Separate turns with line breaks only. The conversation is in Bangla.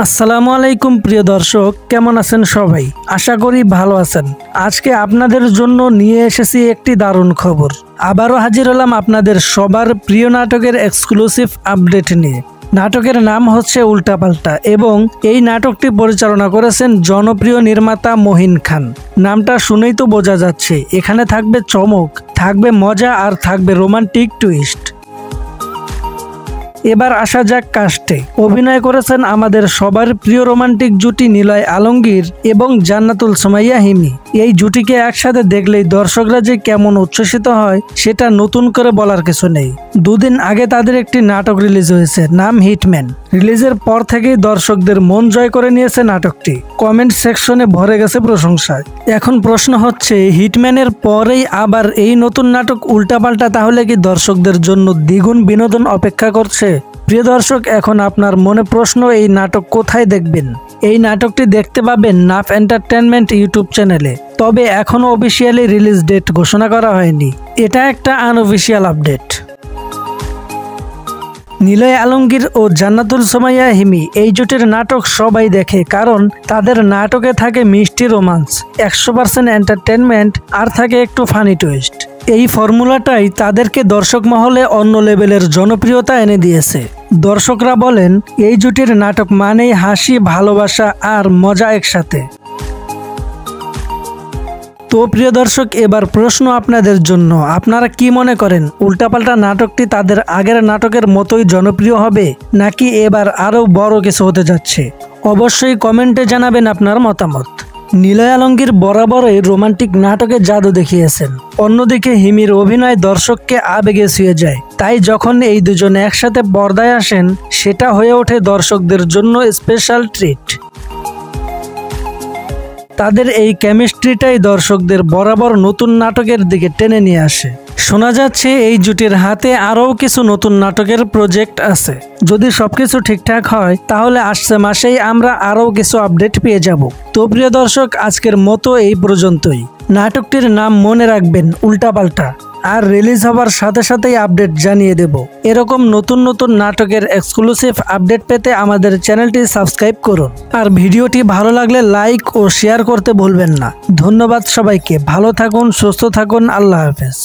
আসসালামু আলাইকুম প্রিয় দর্শক, কেমন আছেন সবাই? আশা করি ভালো আছেন। আজকে আপনাদের জন্য নিয়ে এসেছি একটি দারুণ খবর। আবারও হাজির হলাম আপনাদের সবার প্রিয় নাটকের এক্সক্লুসিভ আপডেট নিয়ে। নাটকের নাম হচ্ছে উল্টাপাল্টা এবং এই নাটকটি পরিচালনা করেছেন জনপ্রিয় নির্মাতা মহিন খান। নামটা শুনেই তো বোঝা যাচ্ছে এখানে থাকবে চমক, থাকবে মজা আর থাকবে রোমান্টিক টুইস্ট। এবার আসা যাক কাস্টে। অভিনয় করেছেন আমাদের সবার প্রিয় রোমান্টিক জুটি নিলয় আলমগীর এবং জান্নাতুল সুমাইয়া হিমি। এই জুটিকে একসাথে দেখলেই দর্শকরা যে কেমন উচ্ছ্বসিত হয় সেটা নতুন করে বলার কিছু নেই। দুদিন আগে তাদের একটি নাটক রিলিজ হয়েছে, নাম হিটম্যান। রিলিজের পর থেকেই দর্শকদের মন জয় করে নিয়েছে নাটকটি। কমেন্ট সেকশনে ভরে গেছে প্রশংসায়। এখন প্রশ্ন হচ্ছে, হিটম্যানের পরেই আবার এই নতুন নাটক উল্টাপাল্টা তাহলে কি দর্শকদের জন্য দ্বিগুণ বিনোদন অপেক্ষা করছে? প্রিয় দর্শক, এখন আপনার মনে প্রশ্ন, এই নাটক কোথায় দেখবেন? এই নাটকটি দেখতে পাবেন নাফ এন্টারটেনমেন্ট ইউটিউব চ্যানেলে। তবে এখনো অফিসিয়ালি রিলিজ ডেট ঘোষণা করা হয়নি। এটা একটা আনঅফিসিয়াল আপডেট। নিলয় আলমগীর ও জান্নাতুল সুমাইয়া হিমি এই জুটির নাটক সবাই দেখে, কারণ তাদের নাটকে থাকে মিষ্টি রোমান্স, 100% এন্টারটেনমেন্ট আর থাকে একটু ফানি টুইস্ট। এই ফর্মুলাটাই তাদেরকে দর্শক মহলে অন্য লেভেলের জনপ্রিয়তা এনে দিয়েছে। দর্শকরা বলেন এই জুটির নাটক মানেই হাসি, ভালোবাসা আর মজা একসাথে। তো প্রিয় দর্শক, এবার প্রশ্ন আপনাদের জন্য, আপনারা কি মনে করেন উল্টাপাল্টা নাটকটি তাদের আগের নাটকের মতোই জনপ্রিয় হবে, নাকি এবার আরও বড় কিছু হতে যাচ্ছে? অবশ্যই কমেন্টে জানাবেন আপনার মতামত। নিলয় আলমগীর বরাবরই রোমান্টিক নাটকে জাদু দেখিয়েছেন, অন্যদিকে হিমির অভিনয় দর্শককে আবেগে ছুঁয়ে যায়। তাই যখন এই দুজনে একসাথে পর্দায় আসেন সেটা হয়ে ওঠে দর্শকদের জন্য স্পেশাল ট্রিট। তাদের এই কেমিস্ট্রিটাই দর্শকদের বরাবর নতুন নাটকের দিকে টেনে নিয়ে আসে। শোনা যাচ্ছে এই জুটির হাতে আরও কিছু নতুন নাটকের প্রজেক্ট আছে। যদি সবকিছু ঠিকঠাক হয় তাহলে আসছে মাসেই আমরা আরও কিছু আপডেট পেয়ে যাব। তো প্রিয় দর্শক, আজকের মতো এই পর্যন্তই। নাটকটির নাম মনে রাখবেন উল্টাপাল্টা, আর রিলিজ হবার সাথে সাথেই আপডেট জানিয়ে দেব। এরকম নতুন নতুন নাটকের এক্সক্লুসিভ আপডেট পেতে আমাদের চ্যানেলটি সাবস্ক্রাইব করুন। আর ভিডিওটি ভালো লাগলে লাইক ও শেয়ার করতে ভুলবেন না। ধন্যবাদ সবাইকে। ভালো থাকুন, সুস্থ থাকুন। আল্লাহ হাফেজ।